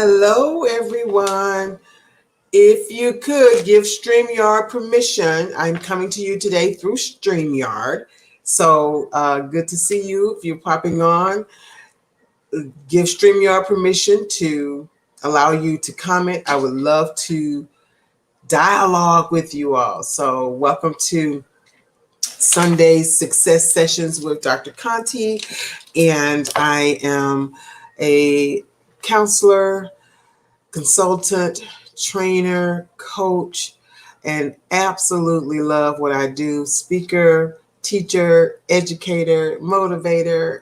Hello, everyone. If you could give StreamYard permission, I'm coming to you today through StreamYard. So good to see you. If you're popping on, give StreamYard permission to allow you to comment. I would love to dialogue with you all. So welcome to Sunday's Success Sessions with Dr. Conte. And I am a counselor, consultant, trainer, coach, and absolutely love what I do. Speaker, teacher, educator, motivator.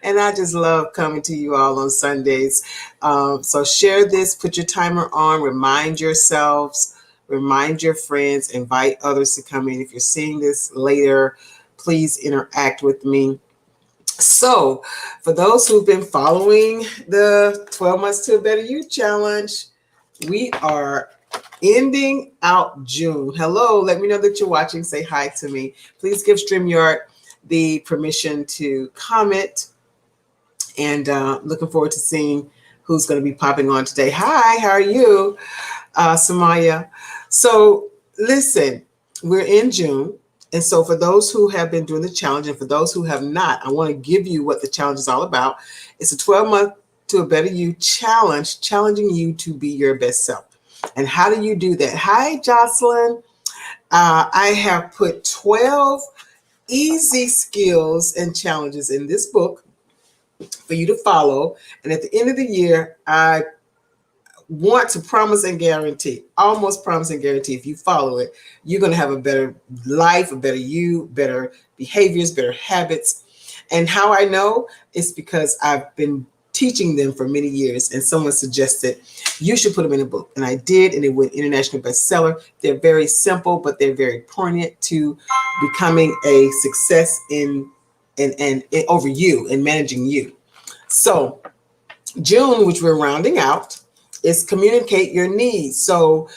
And I just love coming to you all on Sundays. So share this, put your timer on, remind yourselves, remind your friends, invite others to come in. If you're seeing this later, please interact with me. So, for those who've been following the 12 Months to a Better You Challenge, we are ending out June. Hello, let me know that you're watching. Say hi to me. Please give StreamYard the permission to comment. And looking forward to seeing who's going to be popping on today. Hi, how are you, Samaya? So, listen, we're in June. And so for those who have been doing the challenge and for those who have not, I want to give you what the challenge is all about. It's a 12-month to a better you challenge, challenging you to be your best self. And how do you do that? Hi, Jocelyn. I have put 12 easy skills and challenges in this book for you to follow. And at the end of the year, I want to promise and guarantee, almost promise and guarantee, if you follow it, you're going to have a better life, a better you, better behaviors, better habits. And how I know is because I've been teaching them for many years, and someone suggested you should put them in a book. And I did, and it went international bestseller. They're very simple, but they're very poignant to becoming a success in over you and managing you. So June, which we're rounding out, is communicate your needs. So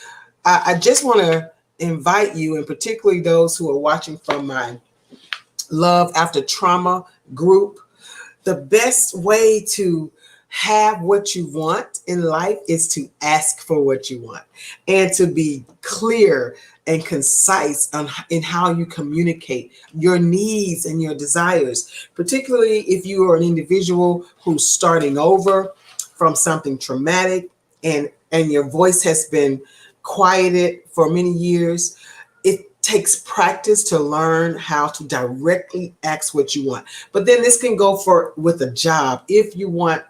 I just want to invite you, and particularly those who are watching from my Love After Trauma group, the best way to have what you want in life is to ask for what you want and to be clear and concise in how you communicate your needs and your desires, particularly if you are an individual who's starting over from something traumatic and your voice has been quieted for many years. It takes practice to learn how to directly ask what you want. But then this can go with a job. If you want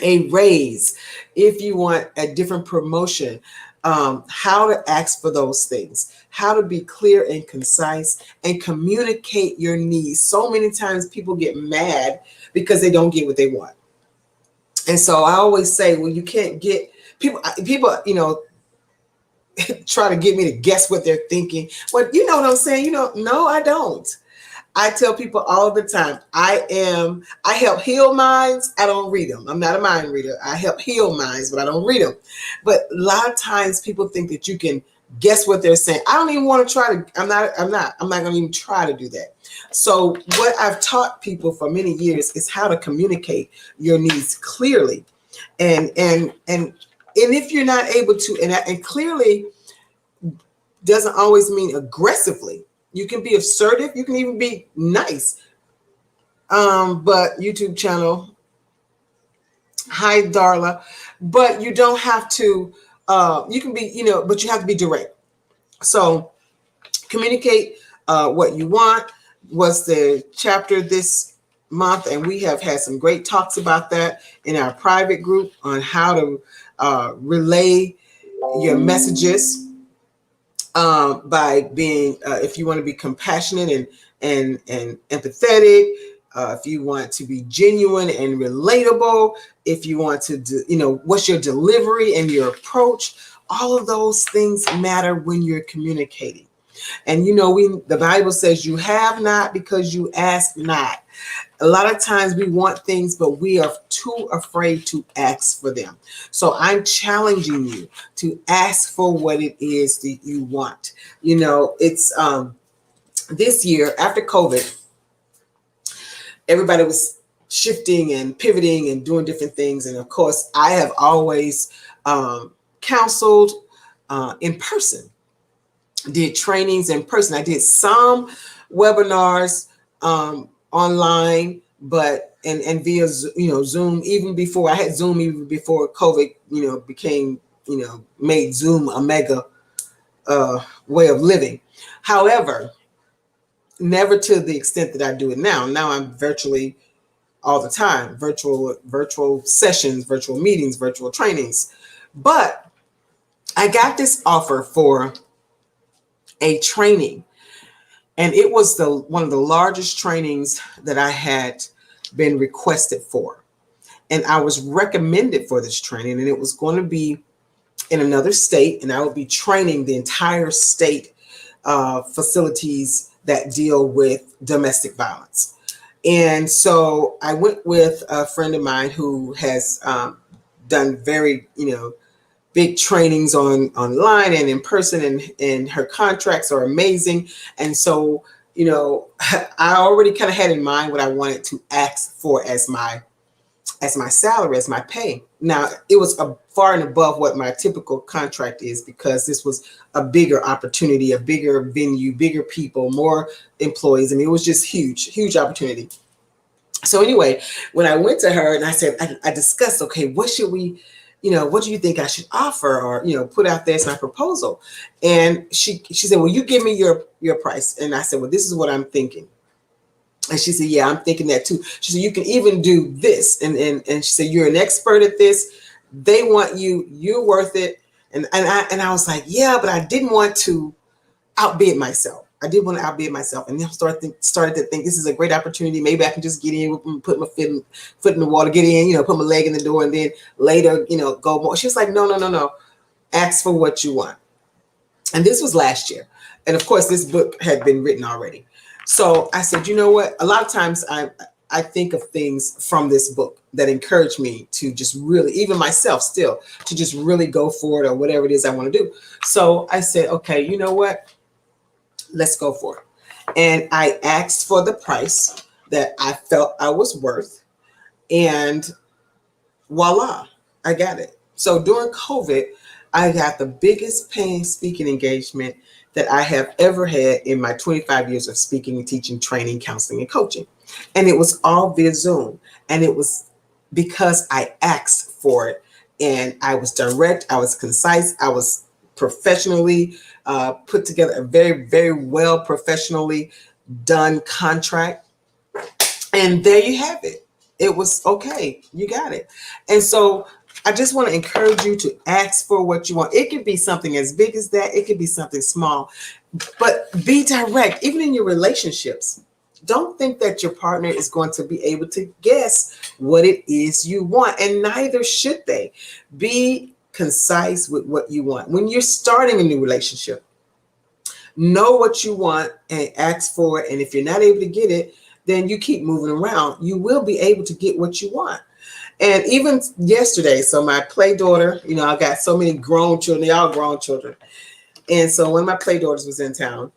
a raise, if you want a different promotion, how to ask for those things, how to be clear and concise and communicate your needs. So many times people get mad because they don't get what they want. And so I always say, well, you can't get people, try to get me to guess what they're thinking. Well, you know what I'm saying? No, I don't. I tell people all the time, I help heal minds. I don't read them. I'm not a mind reader. I help heal minds, but I don't read them. But a lot of times people think that you can guess what they're saying. I don't even want to try to, I'm not going to even try to do that. So what I've taught people for many years is how to communicate your needs clearly. And if you're not able to, and clearly doesn't always mean aggressively. You can be assertive. You can even be nice. But YouTube channel, hi, Darla. But you don't have to, you can be, but you have to be direct. So communicate what you want was the chapter this month. And we have had some great talks about that in our private group on how to relay your messages. By being, if you want to be compassionate and empathetic, if you want to be genuine and relatable, if you want to do, what's your delivery and your approach, all of those things matter when you're communicating. And the Bible says you have not because you ask not. A lot of times we want things, but we are too afraid to ask for them. So I'm challenging you to ask for what it is that you want. It's this year after COVID, everybody was shifting and pivoting and doing different things. And of course, I have always counseled in person, did trainings in person. I did some webinars online, but and via Zoom, even before I had Zoom, even before COVID became made Zoom a mega way of living. However, never to the extent that I do it now. Now I'm virtually all the time, virtual sessions, virtual meetings, virtual trainings. But I got this offer for a training, and it was one of the largest trainings that I had been requested for. And I was recommended for this training, and it was going to be in another state, and I would be training the entire state facilities that deal with domestic violence. And so I went with a friend of mine who has done very, big trainings online and in person, and her contracts are amazing. And so, I already kind of had in mind what I wanted to ask for as my salary, as my pay. Now, it was far and above what my typical contract is, because this was a bigger opportunity, a bigger venue, bigger people, more employees. I mean, it was just huge opportunity. So anyway, when I went to her and I said, I discussed, okay, what should we, what do you think I should offer, or, put out there as my proposal? And she said, well, you give me your price. And I said, well, this is what I'm thinking. And she said, yeah, I'm thinking that too. She said, you can even do this. And she said, you're an expert at this. They want you, you're worth it. And I was like, yeah, but I didn't want to outbid myself. I did want to outbid myself. And then started to think this is a great opportunity. Maybe I can just get in, put my foot in the water, get in, put my leg in the door, and then later, go more. She was like, no. Ask for what you want. And this was last year. And of course, this book had been written already. So I said, you know what? A lot of times I think of things from this book that encourage me to just really, even myself still, to just really go for it, or whatever it is I want to do. So I said, okay, you know what? Let's go for it. And I asked for the price that I felt I was worth, and voila, I got it. So during COVID, I got the biggest paying speaking engagement that I have ever had in my 25 years of speaking and teaching, training, counseling, and coaching. And it was all via Zoom. And it was because I asked for it, and I was direct, I was concise, I was professionally put together, a very, very well professionally done contract. And there you have it. It was okay. You got it. And so I just want to encourage you to ask for what you want. It could be something as big as that. It could be something small, but be direct. Even in your relationships, don't think that your partner is going to be able to guess what it is you want, and neither should they. Be concise with what you want. When you're starting a new relationship, know what you want and ask for it. And if you're not able to get it, then you keep moving around. You will be able to get what you want. And even yesterday, so my play daughter, I got so many grown children, they all grown children. And so one of my play daughters was in town.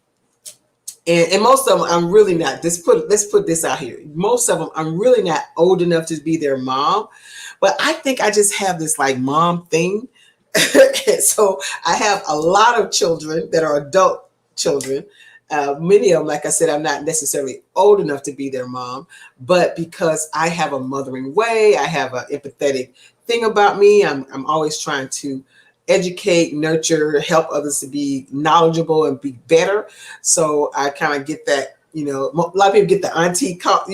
And most of them, I'm really not, let's put this out here. Most of them, I'm really not old enough to be their mom. But I think I just have this like mom thing. And so I have a lot of children that are adult children. Many of them, like I said, I'm not necessarily old enough to be their mom, but because I have a mothering way, I have an empathetic thing about me. I'm always trying to educate, nurture, help others to be knowledgeable and be better. So I kind of get that, a lot of people get the auntie call,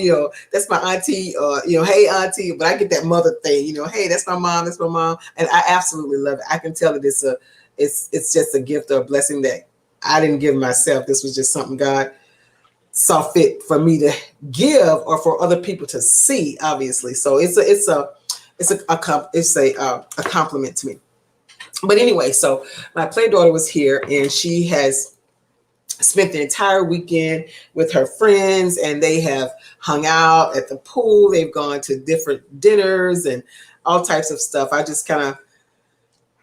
that's my auntie, hey auntie, but I get that mother thing, hey, that's my mom, and I absolutely love it. I can tell that it's just a gift or a blessing that I didn't give myself. This was just something God saw fit for me to give, or for other people to see, obviously. So it's a compliment to me. But anyway, so my play daughter was here, and she has spent the entire weekend with her friends, and they have hung out at the pool. They've gone to different dinners and all types of stuff. I just kind of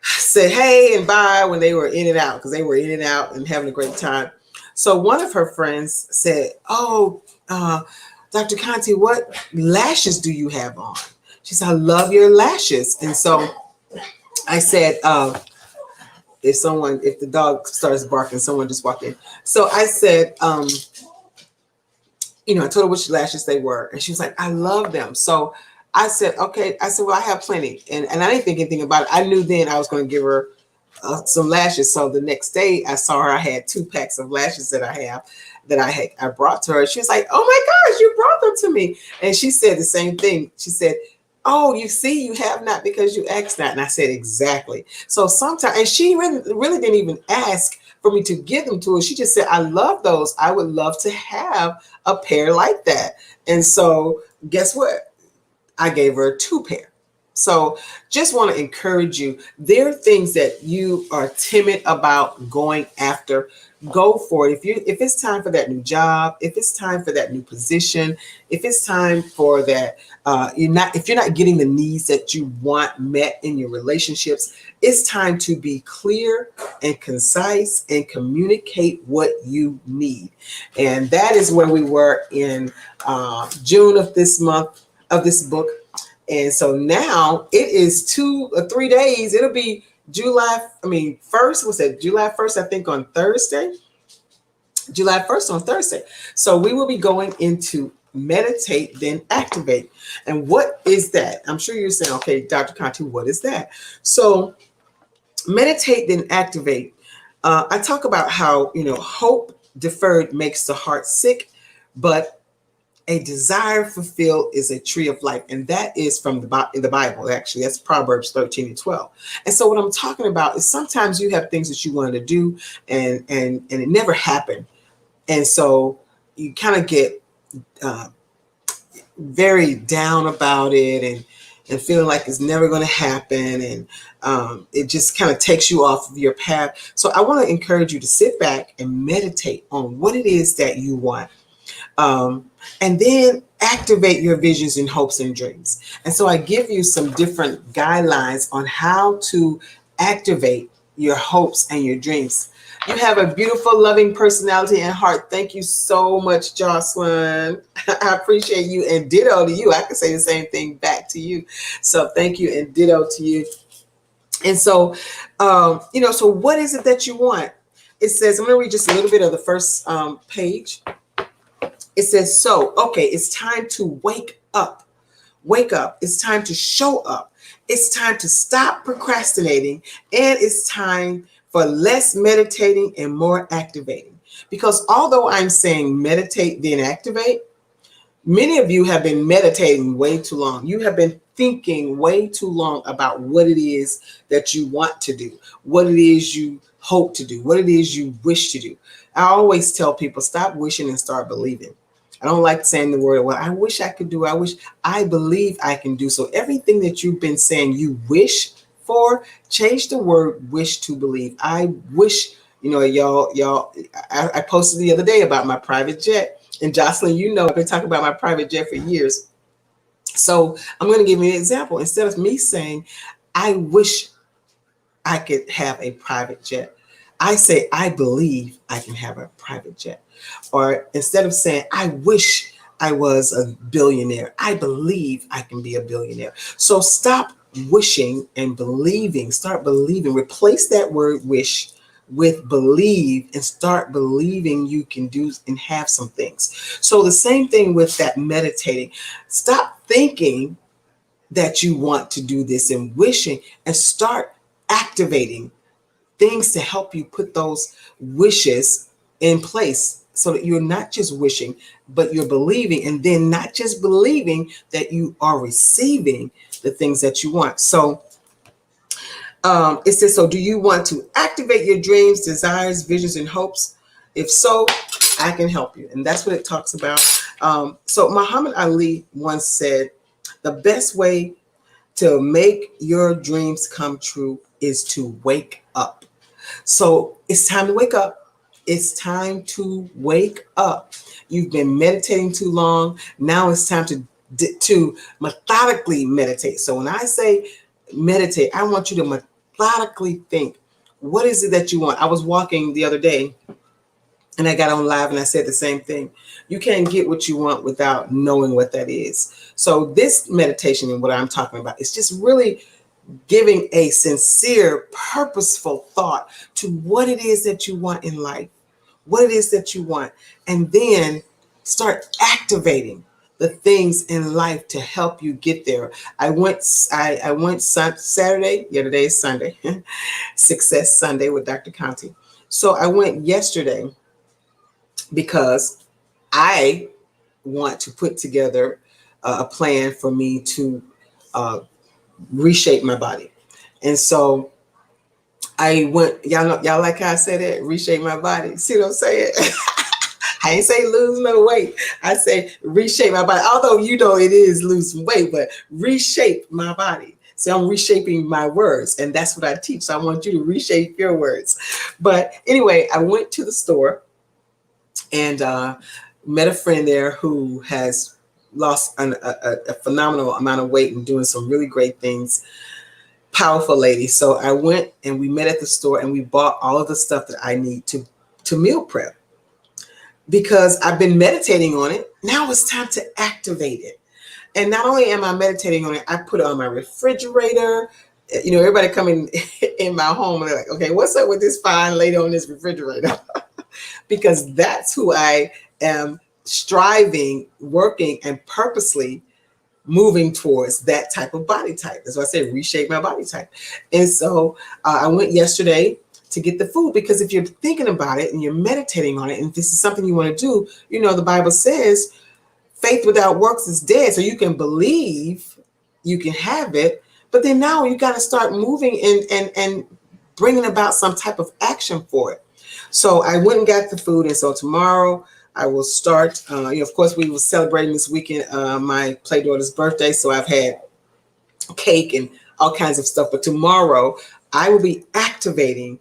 said hey and bye when they were in and out, because they were in and out and having a great time. So one of her friends said, Dr. Conte, what lashes do you have on? She said, I love your lashes. And so I said, if the dog starts barking, someone just walk in. So I said, I told her which lashes they were. And she was like, I love them. So I said, okay. I said, well, I have plenty. And I didn't think anything about it. I knew then I was going to give her some lashes. So the next day I saw her, I had 2 packs of lashes that I brought to her. She was like, oh my gosh, you brought them to me. And she said the same thing. She said, oh, you see, you have not because you asked not. And I said, exactly. So sometimes, and she really didn't even ask for me to give them to her. She just said, I love those. I would love to have a pair like that. And so guess what? I gave her 2 pair. So just want to encourage you. There are things that you are timid about going after. Go for it. If it's time for that new job, if it's time for that new position, if it's time for that, if you're not getting the needs that you want met in your relationships, it's time to be clear and concise and communicate what you need. And that is where we were in June of this month of this book. And so now it is 2 or 3 days. It'll be July 1st. What's that? July 1st, I think, on Thursday. July 1st on Thursday. So we will be going into meditate, then activate. And what is that? I'm sure you're saying, okay, Dr. Conte, what is that? So meditate, then activate. I talk about how, hope deferred makes the heart sick, but a desire fulfilled is a tree of life. And that is from the Bible, actually. That's Proverbs 13 and 12. And so what I'm talking about is sometimes you have things that you wanted to do and it never happened. And so you kind of get very down about it and feeling like it's never going to happen. And it just kind of takes you off of your path. So I want to encourage you to sit back and meditate on what it is that you want. And then activate your visions and hopes and dreams. And so I give you some different guidelines on how to activate your hopes and your dreams. You have a beautiful, loving personality and heart. Thank you so much, Jocelyn. I appreciate you, and ditto to you. I can say the same thing back to you. So thank you, and ditto to you. And so, so what is it that you want? It says, I'm going to read just a little bit of the first page. It says, so, okay, it's time to wake up. Wake up. It's time to show up. It's time to stop procrastinating. And it's time for less meditating and more activating. Because although I'm saying meditate, then activate, many of you have been meditating way too long. You have been thinking way too long about what it is that you want to do, what it is you hope to do, what it is you wish to do. I always tell people, stop wishing and start believing. I don't like saying the word, well, I wish I could do, I believe I can do. So everything that you've been saying you wish for, change the word wish to believe. I wish, y'all, I posted the other day about my private jet. And Jocelyn, I've been talking about my private jet for years. So I'm going to give you an example. Instead of me saying, I wish I could have a private jet, I say, I believe I can have a private jet. Or instead of saying, I wish I was a billionaire, I believe I can be a billionaire. So stop wishing and believing. Start believing. Replace that word wish with believe and start believing you can do and have some things. So the same thing with that meditating. Stop thinking that you want to do this and wishing, and start activating things to help you put those wishes in place so that you're not just wishing, but you're believing, and then not just believing that you are receiving the things that you want. So it says, so do you want to activate your dreams, desires, visions, and hopes? If so, I can help you. And that's what it talks about. So Muhammad Ali once said, the best way to make your dreams come true is to wake up. So it's time to wake up. It's time to wake up. You've been meditating too long. Now it's time to methodically meditate. So when I say meditate, I want you to methodically think, what is it that you want? I was walking the other day And I got on live and I said the same thing. You can't get what you want without knowing what that is. So this meditation and what I'm talking about is just really giving a sincere, purposeful thought to what it is that you want in life, what it is that you want, and then start activating the things in life to help you get there. I went Saturday. Yeah, today is Sunday, Success Sunday with Dr. Conte. So I went yesterday because I want to put together a plan for me to uh, reshape my body. And so I went, y'all like how I said it, reshape my body. See what I'm saying? I ain't say lose no weight. I say reshape my body. Although it is lose some weight, but reshape my body. So I'm reshaping my words, and that's what I teach. So I want you to reshape your words. But anyway, I went to the store and met a friend there who has lost a phenomenal amount of weight and doing some really great things. Powerful lady. So I went and we met at the store and we bought all of the stuff that I need to meal prep because I've been meditating on it. Now it's time to activate it. And not only am I meditating on it, I put it on my refrigerator. Everybody coming in my home and they're like, okay, what's up with this fine lady on this refrigerator? Because that's who I am striving, working, and purposely moving towards that type of body type. That's why I say reshape my body type. And so I went yesterday to get the food because if you're thinking about it and you're meditating on it, and this is something you want to do, the Bible says faith without works is dead. So you can believe, you can have it, but then now you got to start moving and bringing about some type of action for it. So I went and got the food. And so tomorrow I will start, of course, we were celebrating this weekend my play daughter's birthday. So I've had cake and all kinds of stuff. But tomorrow I will be activating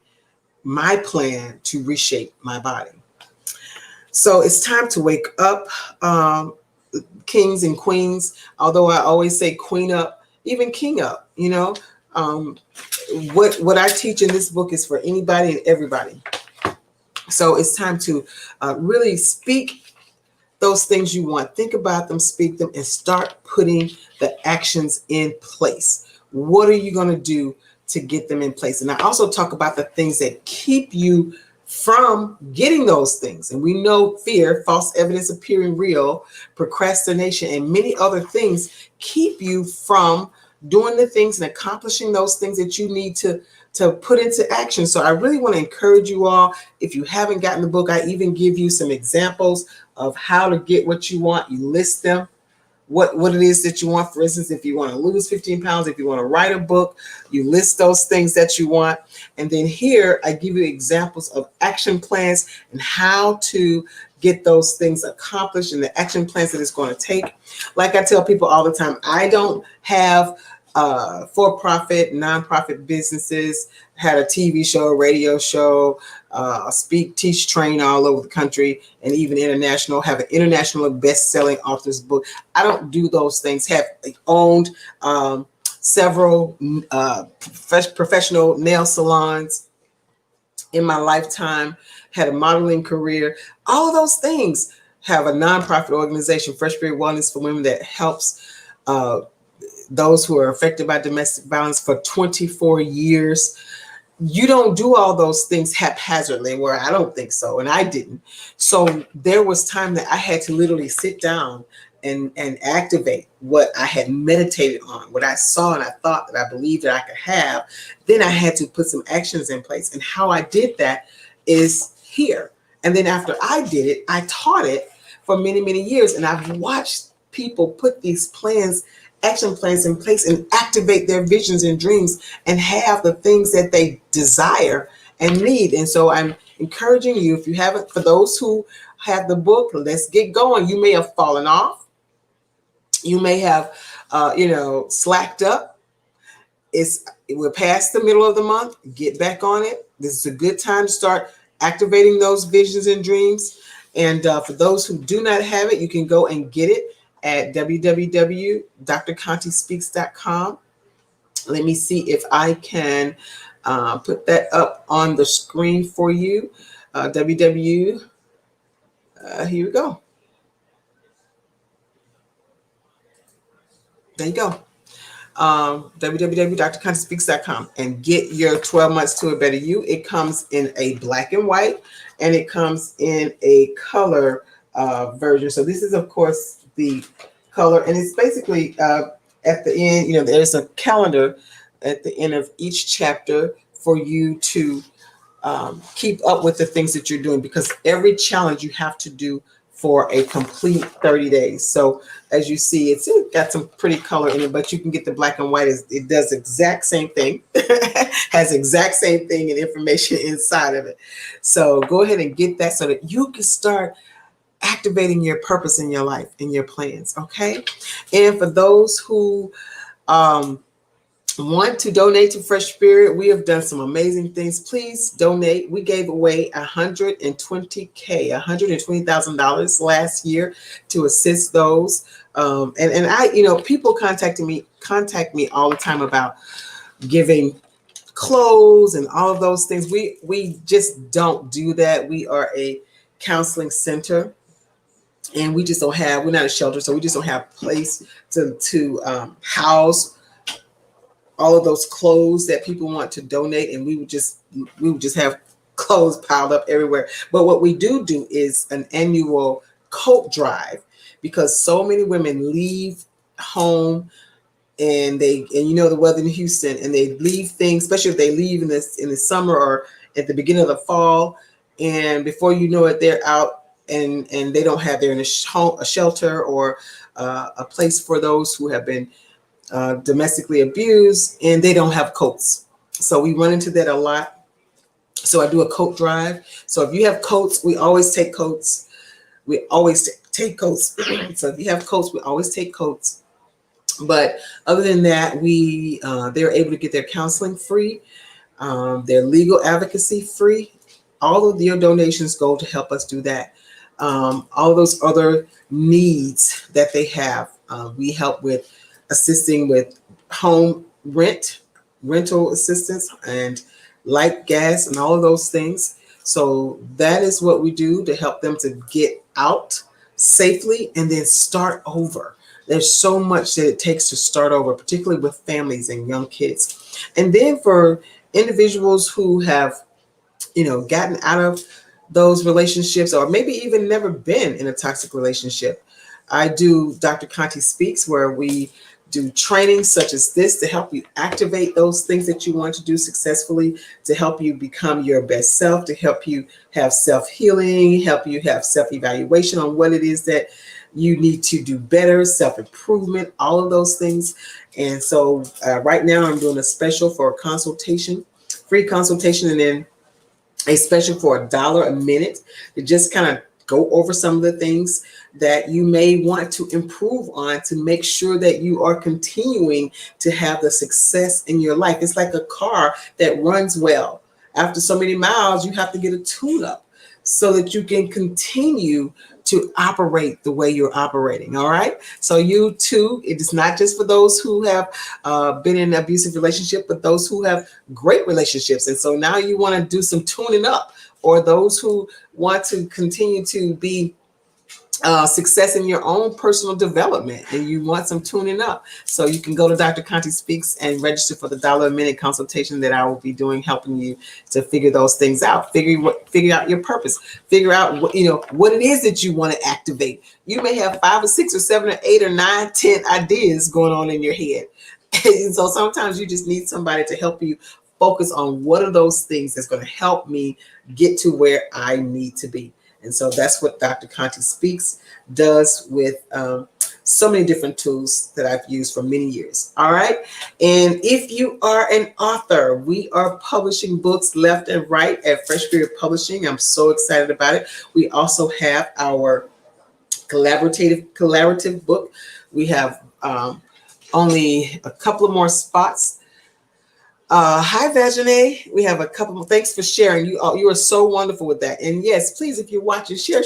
my plan to reshape my body. So it's time to wake up, kings and queens. Although I always say queen up, even king up, what I teach in this book is for anybody and everybody. So it's time to really speak those things you want. Think about them, speak them, and start putting the actions in place. What are you going to do to get them in place? And I also talk about the things that keep you from getting those things. And we know fear, false evidence appearing real, procrastination, and many other things keep you from doing the things and accomplishing those things that you need to put into action. So I really want to encourage you all. If you haven't gotten the book, I even give you some examples of how to get what you want. You list them, what it is that you want. For instance, if you want to lose 15 pounds, if you want to write a book, you list those things that you want. And then here I give you examples of action plans and how to get those things accomplished and the action plans that it's going to take. Like I tell people all the time, I don't have for-profit, nonprofit businesses, had a TV show, radio show, speak, teach, train all over the country, and even international, have an international best-selling author's book. I don't do those things. Have owned several professional nail salons in my lifetime, had a modeling career, all of those things. Have a nonprofit organization, Fresh Spirit Wellness for Women, that helps those who are affected by domestic violence for 24 years. You don't do all those things haphazardly, where I don't think so, and I didn't. So there was time that I had to literally sit down and activate what I had meditated on, what I saw and I thought that I believed that I could have. Then I had to put some actions in place. And how I did that is here. And then after I did it, I taught it for many, many years. And I've watched people put these plans, action plans in place and activate their visions and dreams and have the things that they desire and need. And so I'm encouraging you, if you haven't, for those who have the book, let's get going. You may have fallen off. You may have, slacked up. We're past the middle of the month. Get back on it. This is a good time to start activating those visions and dreams. And for those who do not have it, you can go and get it at www.drcontespeaks.com. Let me see if I can put that up on the screen for you. Here we go. There you go. www.drcontespeaks.com and get your 12 months to a better you. It comes in a black and white, and it comes in a color version. So this is, of course, the color, and it's basically at the end, there's a calendar at the end of each chapter for you to keep up with the things that you're doing, because every challenge you have to do for a complete 30 days. So as you see, it's got some pretty color in it, but you can get the black and white. It does exact same thing, has exact same thing and information inside of it. So go ahead and get that so that you can start activating your purpose in your life and your plans. Okay. And for those who want to donate to Fresh Spirit, we have done some amazing things. Please donate. We gave away $120,000 last year to assist those. And I, people contact me all the time about giving clothes and all of those things. We just don't do that. We are a counseling center, and we just don't have. We're not a shelter, so we just don't have a place to house all of those clothes that people want to donate, and we would just have clothes piled up everywhere. But what we do is an annual coat drive, because so many women leave home, and the weather in Houston, and they leave things, especially if they leave in the summer or at the beginning of the fall, and before you know it, they're out, and they don't have, they're in a shelter or a place for those who have been domestically abused, and they don't have coats. So we run into that a lot. So I do a coat drive. So if you have coats, we always take coats. We always take coats. So if you have coats, we always take coats. But other than that, they're able to get their counseling free, their legal advocacy free. All of your donations go to help us do that. All those other needs that they have, we help with assisting with home rental assistance, and light, gas, and all of those things. So that is what we do to help them to get out safely and then start over. There's so much that it takes to start over, particularly with families and young kids. And then for individuals who have, gotten out of those relationships, or maybe even never been in a toxic relationship, I do Dr. Conte Speaks, where we do training such as this to help you activate those things that you want to do successfully, to help you become your best self, to help you have self-healing, help you have self-evaluation on what it is that you need to do better, self-improvement, all of those things. And so right now I'm doing a special for a consultation, free consultation, and then a special for $1 a minute to just kind of go over some of the things that you may want to improve on to make sure that you are continuing to have the success in your life. It's like a car that runs well. After so many miles, you have to get a tune-up so that you can continue to operate the way you're operating. All right. So you too, it is not just for those who have been in an abusive relationship, but those who have great relationships. And so now you want to do some tuning up, or those who want to continue to be success in your own personal development, and you want some tuning up. So you can go to Dr. Conte Speaks and register for the $1 a minute consultation that I will be doing, helping you to figure those things out, figure out your purpose, figure out what it is that you want to activate. You may have 5 or 6 or 7 or 8 or 9, 10 ideas going on in your head. And so sometimes you just need somebody to help you focus on what are those things that's going to help me get to where I need to be. And so that's what Dr. Conte Speaks does with so many different tools that I've used for many years. All right. And if you are an author, we are publishing books left and right at Fresh Spirit Publishing. I'm so excited about it. We also have our collaborative book. We have only a couple of more spots. Hi, Vajane. We have a couple more. Thanks for sharing. You are so wonderful with that. And yes, please, if you're watching, share.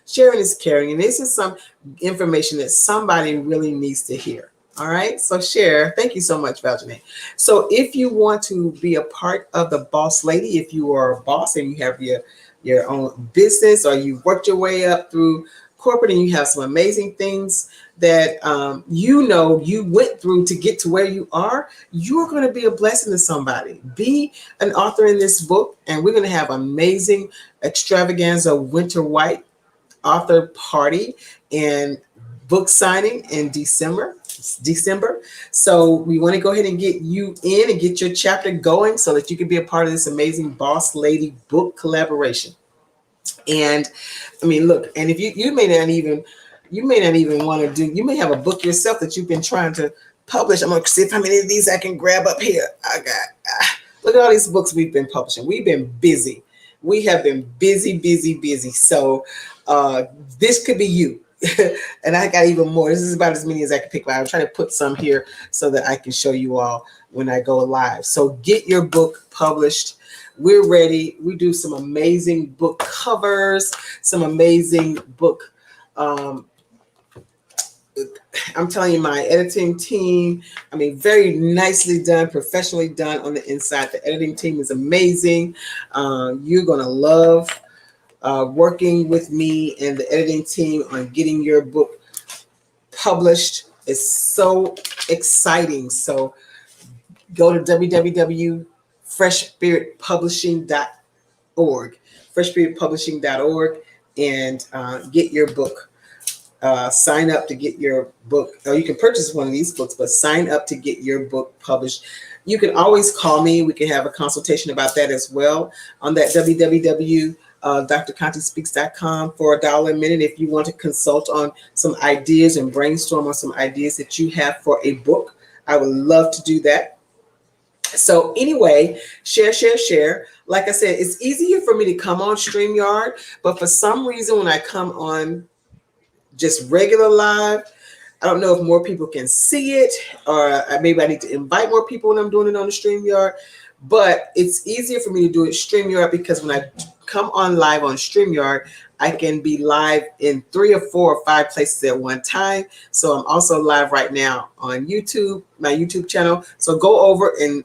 Sharing is caring. And this is some information that somebody really needs to hear. All right. So share. Thank you so much, Vajane. So if you want to be a part of the Boss Lady, if you are a boss and you have your own business, or you've worked your way up through corporate and you have some amazing things that you went through to get to where you are, you're going to be a blessing to somebody. Be an author in this book, and we're going to have amazing extravaganza winter white author party and book signing in December. So we want to go ahead and get you in and get your chapter going so that you can be a part of this amazing Boss Lady book collaboration. And I mean, look, and if you may not even want to do, you may have a book yourself that you've been trying to publish. I'm gonna see if how many of these I can grab up here. I got look at all these books we've been publishing. We've been busy. We have been busy, busy, busy. So this could be you. And I got even more. This is about as many as I can pick. I'm trying to put some here so that I can show you all when I go live. So get your book published. We're ready. We do some amazing book covers, some amazing book. I'm telling you, my editing team, I mean, very nicely done, professionally done on the inside. The editing team is amazing. You're going to love working with me and the editing team on getting your book published. It's so exciting. So go to www.freshspiritpublishing.org, freshspiritpublishing.org, and get your book. Sign up to get your book. Or you can purchase one of these books, but sign up to get your book published. You can always call me. We can have a consultation about that as well on that www.drcontespeaks.com for $1 a minute if you want to consult on some ideas and brainstorm on some ideas that you have for a book. I would love to do that. So anyway, share. Like I said, it's easier for me to come on StreamYard, but for some reason when I come on just regular live, I don't know if more people can see it, or maybe I need to invite more people when I'm doing it on the StreamYard. But it's easier for me to do it StreamYard because when I come on live on StreamYard, I can be live in 3 or 4 or 5 places at one time. So I'm also live right now on YouTube, my YouTube channel. So go over and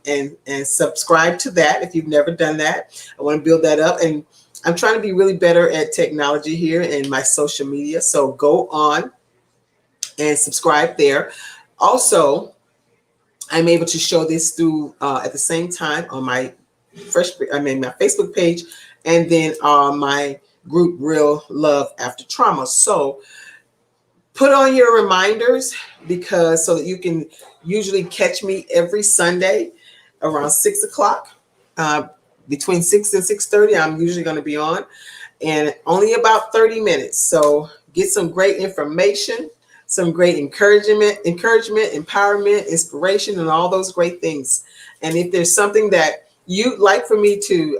subscribe to that if you've never done that. I want to build that up, and I'm trying to be really better at technology here and my social media. So go on and subscribe there. Also, I'm able to show this through at the same time on my my Facebook page, and then on my group Real Love After Trauma. So put on your reminders because so that you can usually catch me every Sunday around 6 o'clock. Between 6 and 6:30, I'm usually going to be on, and only about 30 minutes. So get some great information, some great encouragement, empowerment, inspiration, and all those great things. And if there's something that you'd like for me to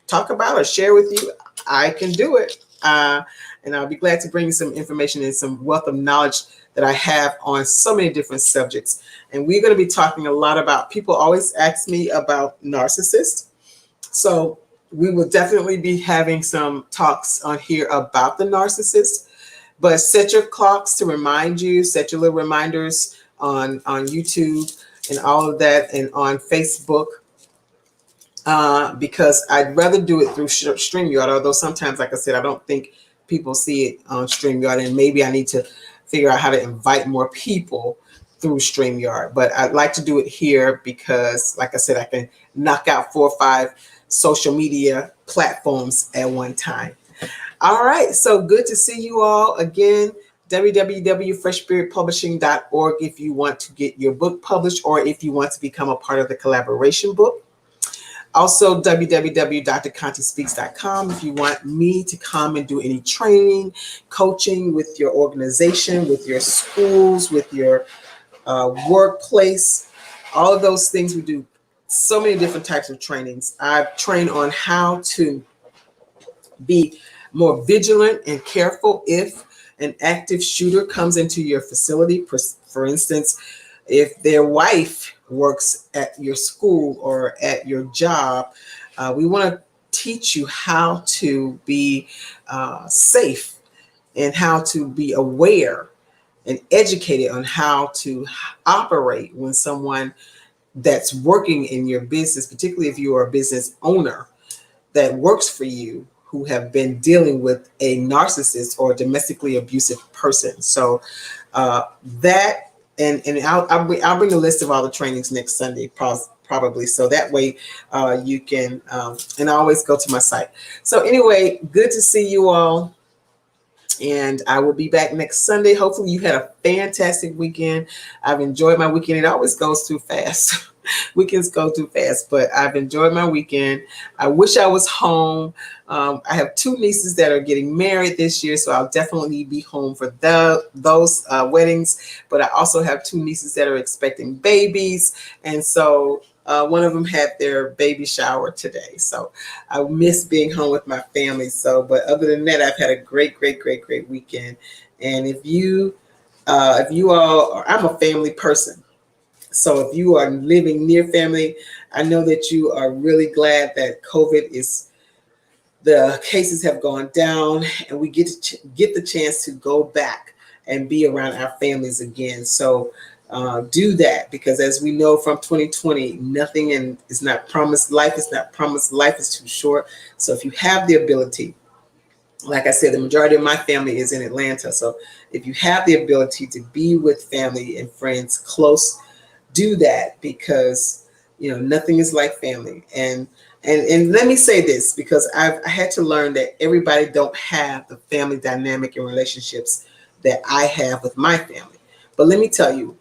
talk about or share with you, I can do it. And I'll be glad to bring you some information and some wealth of knowledge that I have on so many different subjects. And we're going to be talking a lot about, people always ask me about narcissists. So we will definitely be having some talks on here about the narcissist. But set your clocks to remind you, set your little reminders on YouTube and all of that, and on Facebook, because I'd rather do it through StreamYard, although sometimes, like I said, I don't think people see it on StreamYard, and maybe I need to figure out how to invite more people through StreamYard. But I'd like to do it here because, like I said, I can knock out 4 or 5 social media platforms at one time. All right, so good to see you all again. www.freshspiritpublishing.org if you want to get your book published or if you want to become a part of the collaboration book. Also, www.drcontespeaks.com if you want me to come and do any training, coaching with your organization, with your schools, with your workplace, all of those things. We do so many different types of trainings. I've trained on how to be more vigilant and careful if an active shooter comes into your facility. For instance, if their wife works at your school or at your job, we want to teach you how to be safe and how to be aware and educated on how to operate when someone that's working in your business, particularly if you are a business owner that works for you, who have been dealing with a narcissist or domestically abusive person. So that and I'll bring a list of all the trainings next Sunday, probably, so that way you can and I always go to my site. So anyway, good to see you all, and I will be back next Sunday. Hopefully you had a fantastic weekend. I've enjoyed my weekend. It always goes too fast. Weekends go too fast, but I've enjoyed my weekend. I wish I was home. I have two nieces that are getting married this year, so I'll definitely be home for those weddings. But I also have two nieces that are expecting babies, and so one of them had their baby shower today. So I miss being home with my family. So, but other than that, I've had a great, great, great, great weekend. And if you all, I'm a family person. So if you are living near family, I know that you are really glad that the cases have gone down, and we get to get the chance to go back and be around our families again. So do that, because as we know from 2020, nothing is not promised. Life is not promised. Life is too short. So if you have the ability, like I said, the majority of my family is in Atlanta. So if you have the ability to be with family and friends close, do that, because nothing is like family. And let me say this, because I had to learn that everybody don't have the family dynamic and relationships that I have with my family. But let me tell you,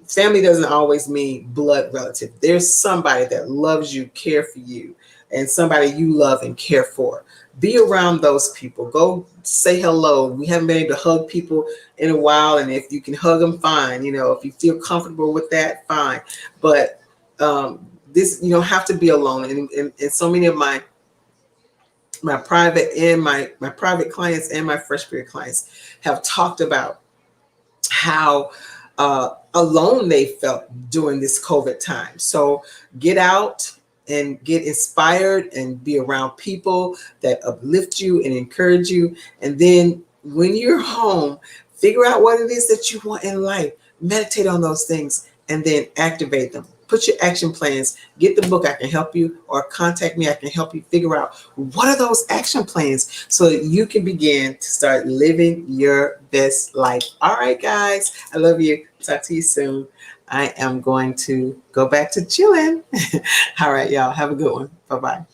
family doesn't always mean blood relative. There's somebody that loves you, care for you, and somebody you love and care for. Be around those people. Go say hello. We haven't been able to hug people in a while, and if you can hug them, fine. If you feel comfortable with that, fine. But this, you don't have to be alone. And so many of my private and my private clients and my fresh period clients have talked about how alone they felt during this COVID time. So get out and get inspired and be around people that uplift you and encourage you. And then when you're home, figure out what it is that you want in life. Meditate on those things and then activate them. Put your action plans. Get the book. I can help you, or contact me. I can help you figure out what are those action plans so that you can begin to start living your best life. All right, guys. I love you. Talk to you soon. I am going to go back to chilling. All right, y'all. Have a good one. Bye-bye.